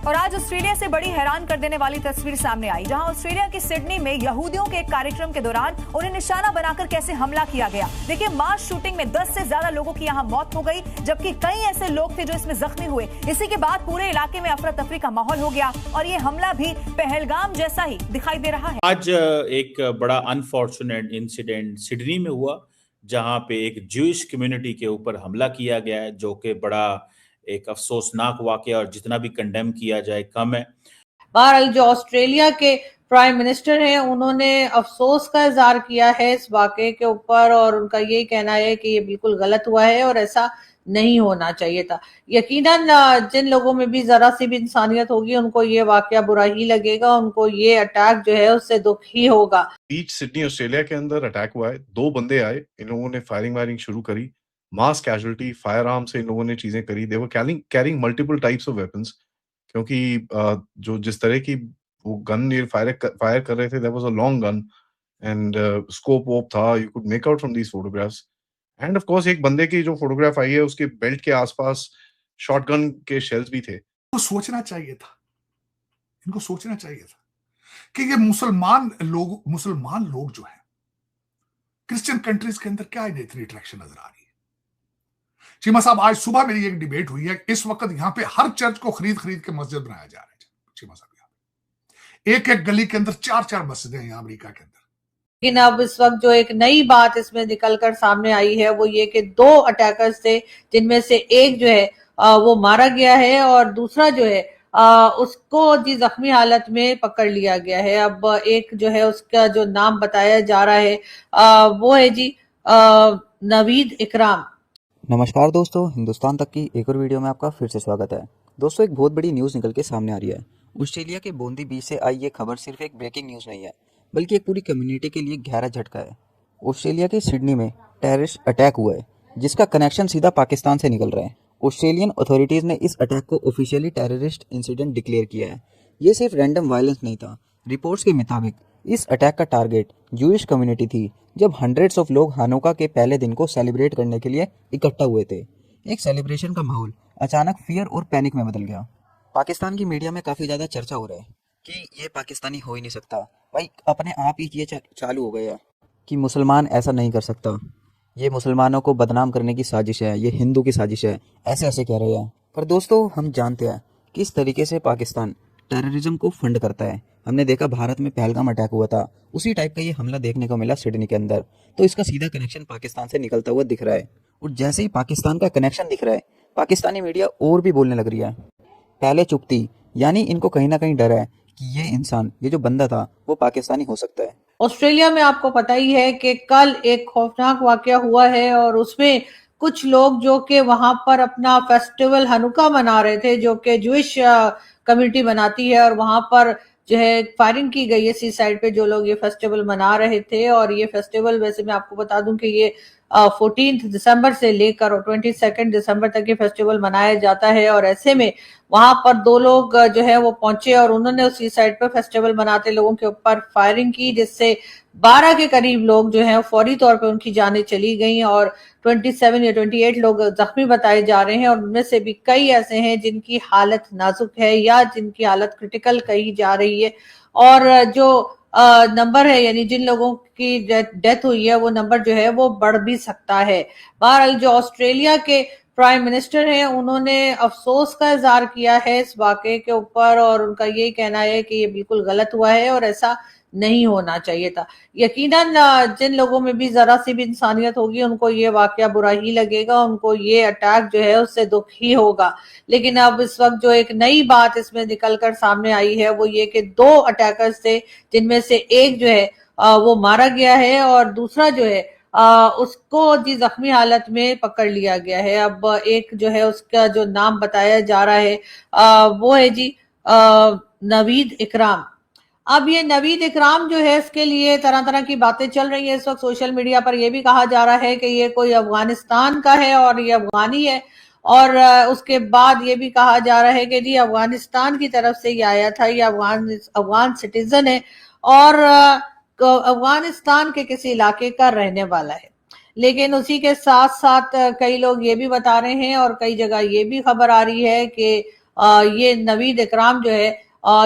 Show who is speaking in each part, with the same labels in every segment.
Speaker 1: और आज ऑस्ट्रेलिया से बड़ी हैरान कर देने वाली तस्वीर सामने आई, जहां ऑस्ट्रेलिया की सिडनी में यहूदियों के एक कार्यक्रम के दौरान उन्हें निशाना बनाकर कैसे हमला किया गया। देखिए, मास शूटिंग में 10 से ज्यादा लोगों की यहां मौत हो गई, जबकि कई ऐसे लोग थे जो इसमें जख्मी हुए। इसी के बाद पूरे इलाके में अफरा तफरी का माहौल हो गया और ये हमला भी पहलगाम जैसा ही दिखाई दे रहा है।
Speaker 2: आज एक बड़ा अनफॉर्चुनेट इंसिडेंट सिडनी में हुआ, जहां पे एक ज्यूइश कम्युनिटी के ऊपर हमला किया गया है, जो कि बड़ा एक अफसोसनाक वाकया और जितना भी कंडेम किया जाए कम है।
Speaker 3: बहरहाल जो ऑस्ट्रेलिया के प्राइम मिनिस्टर हैं, उन्होंने अफसोस का इजहार किया है इस वाकये के ऊपर और उनका यही कहना है कि ये बिल्कुल गलत हुआ है और ऐसा नहीं होना चाहिए था। यकीनन जिन लोगों में भी जरा सी भी इंसानियत होगी, उनको ये वाकया बुरा ही लगेगा, उनको ये अटैक जो है उससे दुख ही होगा।
Speaker 4: बीच सिडनी ऑस्ट्रेलिया के अंदर अटैक हुआ है, 2 बंदे आए, इन लोगों ने फायरिंग वायरिंग शुरू करी, मास कैजुअलिटी, फायर आर्म से इन लोगों ने चीजें करी। They were carrying multiple types of weapons, क्योंकि जो जिस तरह की वो गन ये फायर कर रहे थे, that was a long gun and scope वोप था, you could make out from these photographs. And of course एक बंदे की जो फोटोग्राफ आई है, उसके बेल्ट के आसपास शॉटगन के शेल्स भी थे।
Speaker 5: इनको सोचना चाहिए था कि ये मुसलमान लोग जो है क्रिश्चियन कंट्रीज के अंदर क्या इतनी अट्रैक्शन नजर आ रही है। चीमा साहब, आज सुबह मेरी एक डिबेट हुई है, इस वक्त यहाँ पे हर चर्च को खरीद के मस्जिद बनाया जा रहा है। चीमा साहब, यहाँ एक गली के अंदर 4 मस्जिदें हैं यहाँ अमेरिका के अंदर।
Speaker 3: लेकिन अब इस वक्त जो एक नई बात इसमें निकलकर सामने आई है, वो ये कि 2 अटैकर्स थे, जिनमें से एक जो है वो मारा गया है और दूसरा जो है उसको जी जख्मी हालत में पकड़ लिया गया है। अब एक जो है उसका जो नाम बताया जा रहा है वो है जी नवीद इकराम।
Speaker 6: नमस्कार दोस्तों, हिंदुस्तान तक की एक और वीडियो में आपका फिर से स्वागत है। दोस्तों, एक बहुत बड़ी न्यूज़ निकल के सामने आ रही है। ऑस्ट्रेलिया के बोंदी बीच से आई ये खबर सिर्फ एक ब्रेकिंग न्यूज़ नहीं है, बल्कि एक पूरी कम्युनिटी के लिए गहरा झटका है। ऑस्ट्रेलिया के सिडनी में टेररिस्ट अटैक हुआ है, जिसका कनेक्शन सीधा पाकिस्तान से निकल रहा है। ऑस्ट्रेलियन अथॉरिटीज़ ने इस अटैक को ऑफिशियली टेररिस्ट इंसिडेंट डिक्लेयर किया है। ये सिर्फ रैंडम वायलेंस नहीं था। रिपोर्ट्स के मुताबिक इस अटैक का टारगेट ज्यूइश कम्युनिटी थी, जब हंड्रेड्स ऑफ लोग हानुका के पहले दिन को सेलिब्रेट करने के लिए इकट्ठा हुए थे। एक सेलिब्रेशन का माहौल अचानक फियर और पैनिक में बदल गया। पाकिस्तान की मीडिया में काफ़ी ज़्यादा चर्चा हो रहा है कि ये पाकिस्तानी हो ही नहीं सकता। भाई, अपने आप ही ये चालू हो गया कि मुसलमान ऐसा नहीं कर सकता, ये मुसलमानों को बदनाम करने की साजिश है, ये हिंदू की साजिश है, ऐसे ऐसे कह रहे हैं। पर दोस्तों, हम जानते हैं किस तरीके से पाकिस्तान टेररिज्म को फंड करता है। हमने देखा भारत में पहलगाम अटैक हुआ था, उसी टाइप का ये हमला देखने को मिला सिडनी के अंदर। तो इसका सीधा कनेक्शन पाकिस्तान से निकलता हुआ दिख रहा है। और जैसे ही पाकिस्तान का कनेक्शन दिख रहा है, पाकिस्तानी मीडिया और भी बोलने लग रही है। पहले चुप थी, यानी इनको कहीं ना कहीं डर है कि ये इंसान, ये जो बंदा था, वो पाकिस्तानी हो सकता है।
Speaker 3: ऑस्ट्रेलिया में आपको पता ही है कि कल एक खौफनाक वाकया हुआ है और उसमें कुछ लोग जो कि वहां पर अपना फेस्टिवल हनुका मना रहे थे, जो कि ज्यूइश कम्युनिटी मनाती है, और वहां पर जो है फायरिंग की गई है सी साइड पे जो लोग ये फेस्टिवल मना रहे थे। और ये फेस्टिवल, वैसे मैं आपको बता दूं कि ये 14 दिसंबर से लेकर और 22 दिसंबर तक ये फेस्टिवल मनाया जाता है। और ऐसे में वहां पर 2 लोग जो है वो पहुंचे और उन्होंने उसी साइड पर फेस्टिवल मनाते लोगों के ऊपर फायरिंग की, जिससे 12 के करीब लोग जो हैं फौरी तौर पे उनकी जानें चली गई और 27 या 28 लोग जख्मी बताए जा रहे हैं। और उनमें से भी कई ऐसे हैं जिनकी हालत नाजुक है या जिनकी हालत क्रिटिकल कही जा रही है। और जो नंबर है, यानी जिन लोगों की डेथ हुई है, वो नंबर जो है वो बढ़ भी सकता है। बहरहाल जो ऑस्ट्रेलिया के प्राइम मिनिस्टर हैं, उन्होंने अफसोस का इजहार किया है इस वाकये के ऊपर और उनका यही कहना है कि ये बिल्कुल गलत हुआ है और ऐसा नहीं होना चाहिए था। यकीनन जिन लोगों में भी जरा सी भी इंसानियत होगी, उनको ये वाकया बुरा ही लगेगा, उनको ये अटैक जो है उससे दुख ही होगा। लेकिन अब इस वक्त जो एक नई बात इसमें निकलकर सामने आई है, वो ये कि 2 अटैकर्स थे, जिनमें से एक जो है वो मारा गया है और दूसरा जो है उसको जी जख्मी हालत में पकड़ लिया गया है। अब एक जो है उसका जो नाम बताया जा रहा है वो है जी नवीद इकराम। अब ये नवीद इकराम जो है, इसके लिए तरह तरह की बातें चल रही है इस वक्त सोशल मीडिया पर। यह भी कहा जा रहा है कि ये कोई अफगानिस्तान का है और ये अफगानी है, और उसके बाद ये भी कहा जा रहा है कि जी अफगानिस्तान की तरफ से ये आया था, ये अफगान सिटीजन है और अफगानिस्तान के किसी इलाके का रहने वाला है। लेकिन उसी के साथ साथ कई लोग ये भी बता रहे हैं और कई जगह ये भी खबर आ रही है कि ये नवीद इकराम जो है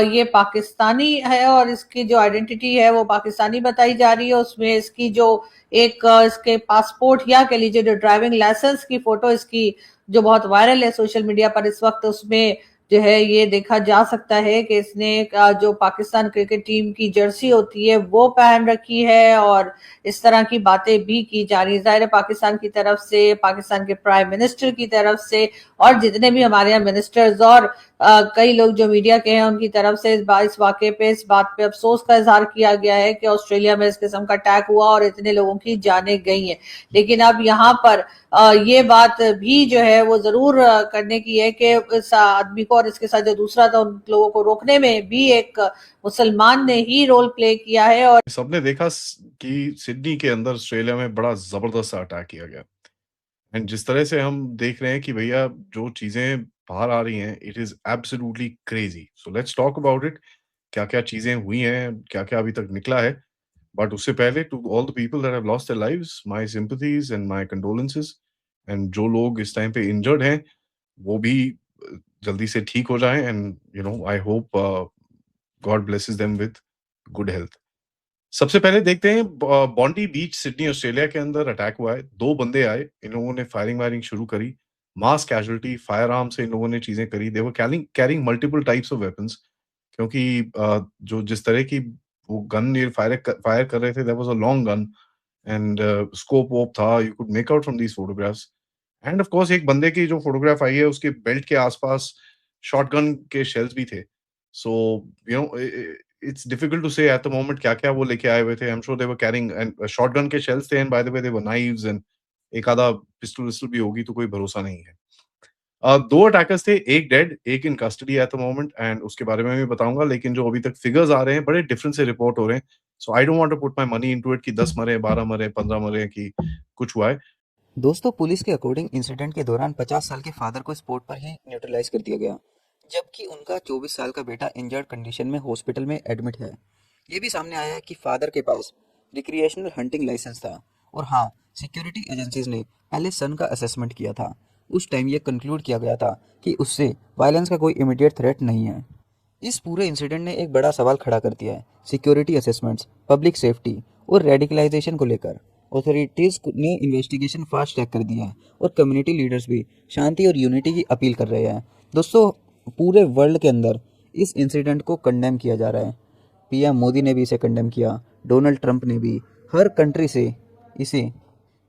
Speaker 3: ये पाकिस्तानी है और इसकी जो आइडेंटिटी है वो पाकिस्तानी बताई जा रही है। उसमें इसकी जो एक इसके पासपोर्ट या कह लीजिए जो ड्राइविंग लाइसेंस की फोटो इसकी जो बहुत वायरल है सोशल मीडिया पर इस वक्त, उसमें जो है ये देखा जा सकता है कि इसने जो पाकिस्तान क्रिकेट टीम की जर्सी होती है वो पहन रखी है और इस तरह की बातें भी की जा रही है। जाहिर है पाकिस्तान की तरफ से, पाकिस्तान के प्राइम मिनिस्टर की तरफ से और जितने भी हमारे यहाँ मिनिस्टर्स और कई लोग जो मीडिया के हैं उनकी तरफ से इस वाक़े पे, इस बात पे अफसोस का इजहार किया गया है कि ऑस्ट्रेलिया में इस किस्म का अटैक हुआ और इतने लोगों की जानें गई हैं। लेकिन अब यहाँ पर ये बात भी जो है वो जरूर करने की है कि इस आदमी को और इसके साथ जो दूसरा था उन लोगों को रोकने में भी एक मुसलमान ने ही रोल प्ले किया है। और
Speaker 4: सबने देखा कि सिडनी के अंदर ऑस्ट्रेलिया में बड़ा जबरदस्त अटैक किया गया एंड जिस तरह से हम देख रहे हैं कि भैया जो चीजें बाहर आ रही हैं, it is absolutely crazy. So let's talk about it, क्या क्या चीजें हुई हैं, क्या क्या अभी तक निकला है। बट उससे पहले, to all the people that have lost their lives, my sympathies and my condolences. And जो लोग इस टाइम पे इंजर्ड हैं वो भी जल्दी से ठीक हो जाएं and I hope God blesses them with good health. सबसे पहले देखते हैं बॉन्डी बीच सिडनी ऑस्ट्रेलिया के अंदर अटैक हुआ है। 2 बंदे आए, इन लोगों ने फायरिंग वायरिंग शुरू करी, मास कैजुअलिटी, फायर आर्म से इन लोगों ने चीजें करी। They were carrying multiple types of weapons, क्योंकि जो जिस तरह की वो गन ये फायर कर रहे थे, that was a long gun and scope वोप था, you could make out from these photographs. And of course एक बंदे की जो फोटोग्राफ आई है उसके बेल्ट के आसपास शॉटगन के शेल्स भी थे। सो it's difficult to say at the moment क्या-क्या वो लेके आए हुए थे। I'm sure they were carrying and shotgun के shells थे and by the way they were knives and एक आधा पिस्टल विस्टल भी होगी तो कोई भरोसा नहीं है। 2 अटैकर्स थे, एक डेड, एक इन custody at the moment and उसके बारे में भी बताऊंगा। लेकिन जो अभी तक फिगर्स आ रहे हैं बड़े डिफरेंट से रिपोर्ट हो रहे हैं। So I don't want to put my money into it कि 10 मरे, 12 मरे, 15 मरे कि कुछ हुआ है।
Speaker 6: दोस्तों, पुलिस के अकॉर्डिंग इंसिडेंट के दौरान 50 साल के फादर को स्पॉट पर ही न्यूट्रलाइज कर दिया गया, जबकि उनका 24 साल का बेटा इंजर्ड कंडीशन में हॉस्पिटल में एडमिट है। ये भी सामने आया है कि फादर के पास रिक्रिएशनल हंटिंग लाइसेंस था और हाँ, सिक्योरिटी एजेंसीज ने पहले सन का असेसमेंट किया था। उस टाइम ये कंक्लूड किया गया था कि उससे वायलेंस का कोई इमीडिएट थ्रेट नहीं है। इस पूरे इंसिडेंट ने एक बड़ा सवाल खड़ा कर दिया है सिक्योरिटी असेसमेंट्स, पब्लिक सेफ्टी और रेडिकलाइजेशन को लेकर। अथॉरिटीज ने इन्वेस्टिगेशन फास्ट ट्रैक कर दिया है और कम्युनिटी लीडर्स भी शांति और यूनिटी की अपील कर रहे हैं। दोस्तों, पूरे वर्ल्ड के अंदर इस इंसिडेंट को कंडेम किया जा रहा है। पीएम मोदी ने भी इसे कंडेम किया, डोनाल्ड ट्रंप ने भी, हर कंट्री से इसे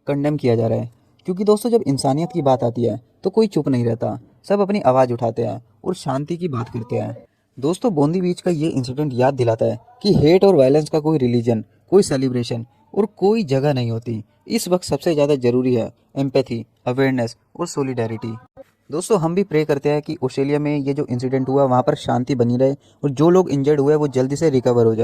Speaker 6: कंडेम किया जा रहा है। क्योंकि दोस्तों, जब इंसानियत की बात आती है तो कोई चुप नहीं रहता, सब अपनी आवाज़ उठाते हैं और शांति की बात करते हैं। दोस्तों, बॉन्डी बीच का ये इंसिडेंट याद दिलाता है कि हेट और वायलेंस का कोई रिलीजन, कोई सेलिब्रेशन और कोई जगह नहीं होती। इस वक्त सबसे ज़्यादा ज़रूरी है एम्पैथी, अवेयरनेस और सोलिडेरिटी। दोस्तों, हम भी प्रे करते हैं कि ऑस्ट्रेलिया में ये जो इंसिडेंट हुआ वहाँ पर शांति बनी रहे और जो लोग इंजर्ड हुए वो जल्दी से रिकवर हो जाए।